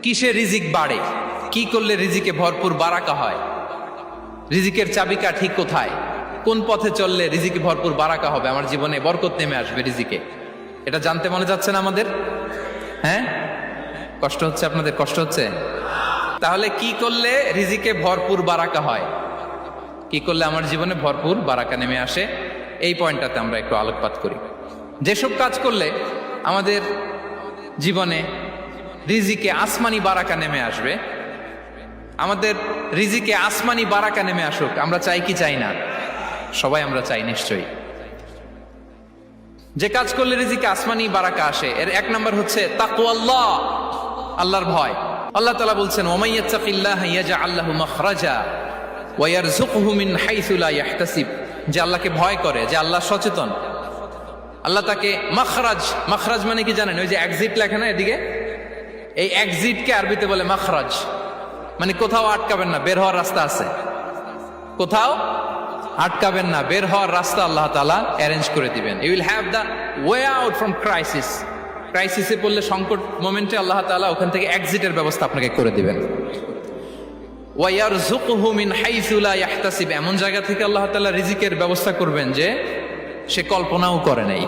কিসে রিজিক বাড়ে, কি করলে রিজিকে ভরপুর বারাকা হয়, রিজিকের চাবিকা ঠিক কোথায়, কোন পথে চললে রিজিকে ভরপুর বারাকা হবে, আমার জীবনে বরকত নেমে আসবে রিজিকে, এটা জানতে মনে যাচ্ছে না আমাদের? হ্যাঁ, কষ্ট হচ্ছে আপনাদের? কষ্ট হচ্ছে? তাহলে কি করলে রিজিকে ভরপুর বারাকা হয়, কি করলে আমার জীবনে ভরপুর বারাকা নেমে আসে, এই পয়েন্টটাতে আমরা একটু আলোকপাত করি। যেসব কাজ করলে আমাদের জীবনে রিজিকে আসমানি বারাকা নেমে আসবে, আমাদের রিজিকে আসমানি বারাকা নেমে আসুক, আমরা চাই কি চাই না? সবাই আমরা চাই নিশ্চয়ই। যে কাজ করলে রিজিকে আসমানি বারাকা আসে, এর এক নম্বর হচ্ছে তাকওয়াল্লাহ, আল্লাহর ভয়। আল্লাহ তাআলা বলছেন, ওয়ামান ইয়াত্তাকিল্লাহা ইয়াজআল লাহু মাখরাজা ওয়া ইয়ারযুকহু মিন হাইসু লা ইয়াহতাসিব। যে আল্লাহকে ভয় করে, যে আল্লাহ সচেতন, আল্লাহ তাকে মাখরাজ, মাখরাজ মানে কি জানেন? ওই যে এক্সিট লেখা না এদিকে, এই এক্সিটকে আরবিতে বলে মাখরাজ, মানে কোথাও আটকাবেন না, বের হওয়ার রাস্তা আছে, কোথাও আটকাবেন না, বের হওয়ার রাস্তা আল্লাহ তাআলা অ্যারেঞ্জ করে দিবেন। You will have the way out from crisis. ক্রাইসিসে পড়লে, সংকট মোমেন্টে আল্লাহ তাআলা ওখান থেকে এক্সিটের ব্যবস্থা আপনাকে করে দিবেন। ওয়া ইয়ারযুকহু মিন হাইসু লা ইয়াহতাসিব, এমন জায়গা থেকে আল্লাহ তাআলা রিজিকের ব্যবস্থা করবেন যে সে কল্পনাও করে নাই।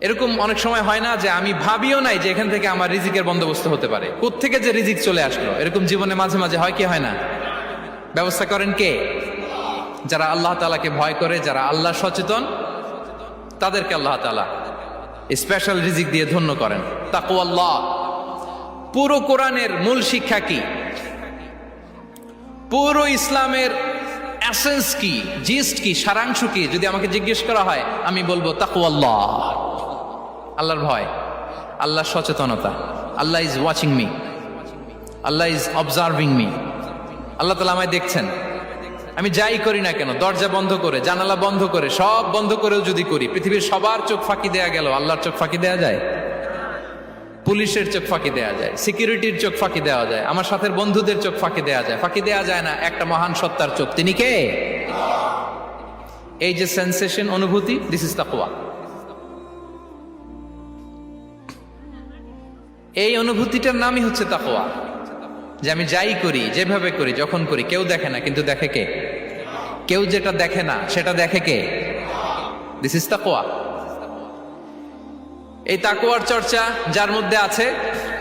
এরকম অনেক সময় হয় না যে আমি ভাবিও নাই যে এখান থেকে আমার রিজিকের বন্দোবস্ত হতে পারে, কোত্থেকে যে রিজিক চলে আসলো, এরকম জীবনে মাঝে মাঝে হয় কি হয় না? ব্যবস্থা করেন কে? যারা আল্লাহ তাআলাকে ভয় করে, যারা আল্লাহ সচেতন, তাদেরকে আল্লাহ তাআলা স্পেশাল রিজিক দিয়ে ধন্য করেন। তাকওয়াল্লাহ। পুরো কোরআনের মূল শিক্ষা কি? পুরো ইসলামের এসেন্স কি, জিস্ট কি, সারাংশ কি যদি আমাকে জিজ্ঞেস করা হয়, আমি বলবো তাকওয়াল্লাহ, আল্লাহর ভয়, আল্লাহর সচেতনতা। Allah is watching me, Allah is observing me. Allah তাআলা আমায় দেখছেন, আমি যাই করি না কেন, দরজা বন্ধ করে, জানালা বন্ধ করে, সব বন্ধ করেও যদি করি, পৃথিবীর সবার চোখ ফাঁকি দেয়া গেল, আল্লাহর চোখ ফাঁকি দেয়া যায়? পুলিশের চোখ ফাঁকি দেয়া যায়, সিকিউরিটির চোখ ফাঁকি দেওয়া যায়, আমার সাথের বন্ধুদের চোখ ফাঁকি দেওয়া যায়, ফাঁকি দেওয়া যায় না একটা মহান সত্তার চোখ। তিনি কে? এই যে সেন্সেশন, অনুভূতি, দিস ইজ তাকওয়া। এই অনুভূতিটার নামই হচ্ছে তাকওয়া, যে আমি যাই করি, যেভাবে করি, যখন করি, কেউ দেখে না, কিন্তু দেখে কে? কেউ যেটা দেখে না সেটা দেখে কে? দিস ইজ তাকওয়া। এই তাকওয়ার চর্চা যার মধ্যে আছে,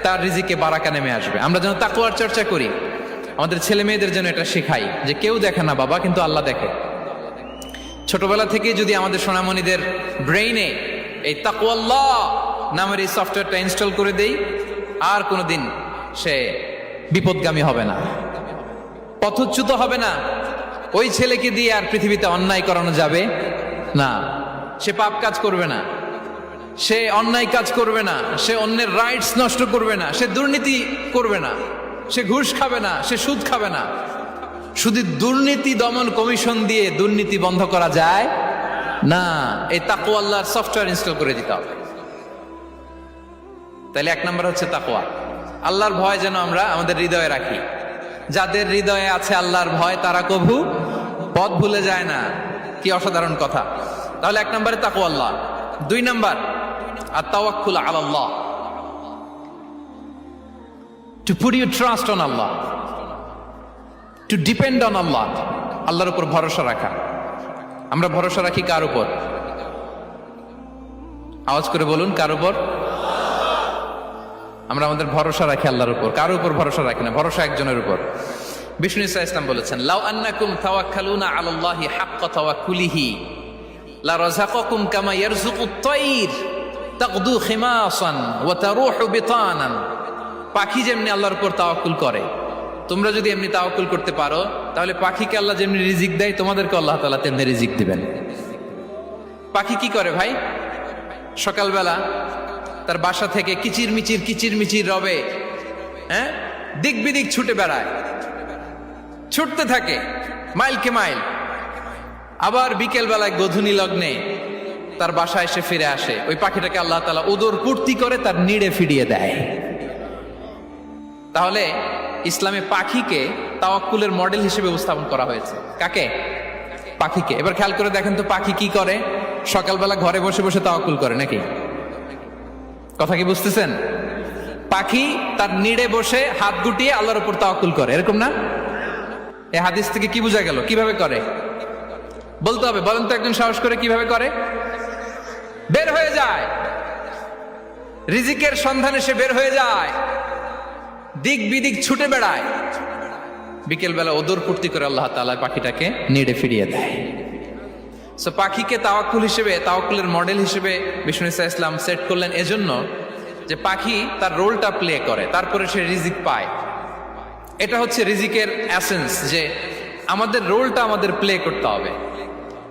তার রিজিকে বারাকা নেমে আসবে। আমরা যেন তাকওয়ার চর্চা করি, আমাদের ছেলে মেয়েদের যেন এটা শেখাই যে কেউ দেখে না বাবা, কিন্তু আল্লাহ দেখে। ছোটবেলা থেকে যদি আমাদের সোনামণিদের ব্রেইনে এই তাকওয়াল্লাহ নামের এই সফটওয়্যারটা ইনস্টল করে দেই, আর কোনোদিন সে বিপদগামী হবে না, পথচ্যুত হবে না। ওই ছেলেকে দিয়ে আর পৃথিবীতে অন্যায় করানো যাবে না, সে পাপ কাজ করবে না, সে অন্যায় কাজ করবে না, সে অন্যের রাইটস নষ্ট করবে না, সে দুর্নীতি করবে না, সে ঘুষ খাবে না, সে সুদ খাবে না। শুধু দুর্নীতি দমন কমিশন দিয়ে দুর্নীতি বন্ধ করা যায় না, এই তাকওয়া আল্লাহর সফটওয়্যার ইনস্টল করে দিতে হবে। তাহলে এক নাম্বার হচ্ছে তাকওয়া। আল্লাহর ভয় যেন আমরা আমাদের হৃদয়ে রাখি। যাদের হৃদয়ে আছে আল্লাহর ভয়, তারা কভু পথ ভুলে যায় না। কি অসাধারণ কথা! তাহলে এক নম্বরে তাকওয়া আল্লাহ। দুই নাম্বার আত-তাওয়াক্কুল আলাল্লাহ, to put your trust on Allah, to depend on Allah. আল্লাহর উপর ভরসা রাখা। আমরা ভরসা রাখি কার উপর? আওয়াজ করে বলুন, কার উপর? আমরা আমাদের ভরসা রাখি আল্লাহর উপর, কার উপর ভরসা রাখি না, ভরসা একজনের উপর। বিষ্ণু ইসা ইসলাম বলেছেন, লাউ আন্নাকুম তাওয়াক্কালুনা আলাল্লাহি হাক্কা তাওয়াক্কুলিহি লা রাযাকাকুম কামা ইয়ারযুকুত তায়র তাগদু খিমাসান ওয়া তারুহু বিতানান। পাখি যেমনি আল্লাহর উপর তাওয়াক্কুল করে, তোমরা যদি এমনি তাওয়াক্কুল করতে পারো, তাহলে পাখিকে আল্লাহ যেমনি রিজিক দেয়, তোমাদেরকে আল্লাহ তাআলা তেমনি রিজিক দিবেন। পাখি কি করে ভাই? সকালবেলা তার বাসা থেকে কিচিরমিচির রবে, হ্যাঁ, দিক বিদিক ছুটে বেড়ায়, ছুটতে থাকে মাইলকে মাইল। আবার বিকেল বেলায় গোধূলি লগ্নে তার বাসায় এসে ফিরে আসে। ওই পাখিটাকে আল্লাহ তাআলা উদর পূর্তি করে তার নিড়ে ফিরিয়ে দেয়। তাহলে ইসলামে পাখিকে তাওয়াক্কুলের মডেল হিসেবে উপস্থাপন করা হয়েছে। কাকে? পাখিকে। এবার খেয়াল করে দেখেন তো, পাখি কি করে? সকালবেলা ঘরে বসে বসে তাওয়াক্কুল করে নাকি? কথা কি বুঝতেছেন? পাখি তার নিড়ে বসে হাত গুটিয়ে আল্লাহর উপর তাওয়াক্কুল করে, এরকম না? এই হাদিস থেকে কি বোঝা গেল? কিভাবে করে বলতে হবে, বলেন তো একজন সাহস করে কিভাবে করে? বের হয়ে যায়, রিজিকের সন্ধানে সে বের হয়ে যায়, দিক বিদিক ছুটে বেড়ায়, বিকেল বেলা ওদর ফুর্তি করে আল্লাহ তাআলা পাখিটাকে নিড়ে ফিরিয়ে দেয়। সো পাখিকে তাওয়াক্কুল হিসেবে, তাওয়াক্কুলের মডেল হিসেবে বিষ্ণু ইসা ইসলাম সেট করলেন এজন্য যে পাখি তার রোলটা প্লে করে, তারপরে সে রিজিক পায়। এটা হচ্ছে রিজিকের এসেন্স, যে আমাদের রোলটা আমাদের প্লে করতে হবে,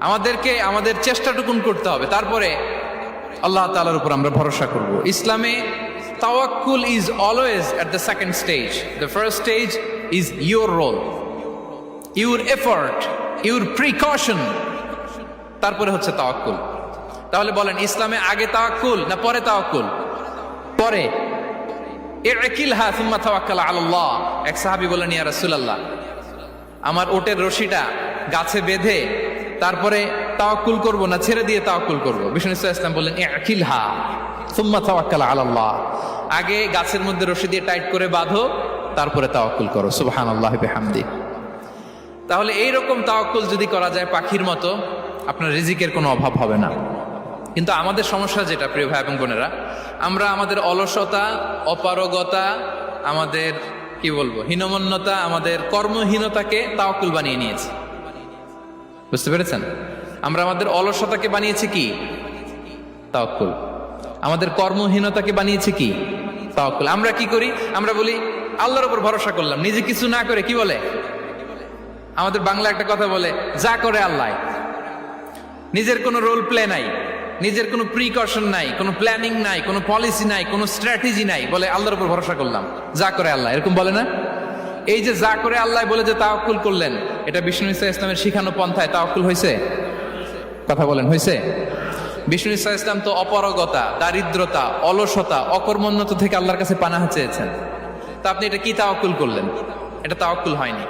আমাদেরকে আমাদের চেষ্টাটুকুন করতে হবে, তারপরে আল্লাহ তাআলার উপর আমরা ভরসা করব। ইসলামে তাওয়াক্কুল is always at the second stage. The first stage is your role, your effort, your precaution, তারপরে হচ্ছে তাওয়াক্কুল। তাহলে বলেন, ইসলামে আগে তাওয়াক্কুল না পরে তাওয়াক্কুল? পরে। ইকিলহা সুম্মা তাওয়াক্কাল আলাল্লাহ। এক সাহাবী বলেন, ইয়া রাসূলুল্লাহ, আমার ওটের রশিটা গাছে বেঁধে তারপরে তাওয়াক্কুল করব না ছেড়ে দিয়ে তাওয়াক্কুল করব? বিষ্ণু ইসলাম বললেন, ইকিলহা সুম্মা তাওয়াক্কাল আলাল্লাহ। আগে গাছের মধ্যে রশি দিয়ে টাইট করে বাঁধো, তারপরে তাওয়াক্কুল করো। সুবহানাল্লাহি বিহামদি। তাহলে এইরকম তাওয়াক্কুল যদি করা যায় পাখির মতো, আপনার রিজিকের কোনো অভাব হবে না। কিন্তু আমাদের সমস্যা যেটা, প্রিয় ভাই এবং বোনেরা, আমরা আমাদের অলসতা, অপারগতা, আমাদের কি বলবো হীনমন্যতা, আমাদের কর্মহীনতাকে তাওয়াক্কুল বানিয়ে নিয়েছি। বুঝতে পেরেছেন? আমরা আমাদের অলসতাকে বানিয়েছি কি? তাওয়াক্কুল। আমাদের কর্মহীনতাকে বানিয়েছি কি? তাওয়াক্কুল। আমরা কি করি? আমরা বলি আল্লাহর উপর ভরসা করলাম, নিজে কিছু না করে। কি বলে আমাদের বাংলা একটা কথা বলে, যা করে আল্লাহ। নিজের কোনো রোল প্লে নাই, নিজের কোনো প্রিকশন নাই, কোনো প্ল্যানিং নাই, কোনো পলিসি নাই, কোনো স্ট্র্যাটেজি নাই, বলে আল্লাহর উপর ভরসা করলাম, যা করে আল্লাহ। এরকম বলে না? এই যে যা করে আল্লাহ বলে যে তাওয়াক্কুল করলেন, এটা বিষ্ণু ইসা ইসলামের শিখানো পন্থায় তাওয়াক্কুল হয়েছে? কথা বলেন, হয়েছে? বিষ্ণু ইসা ইসলাম তো অপারগতা, দারিদ্রতা, অলসতা, অকর্মণ্যতা থেকে আল্লাহর কাছে পানাহ চেয়েছেন। তা আপনি এটা কি তাওয়াক্কুল করলেন? এটা তাওয়াক্কুল হয়নি।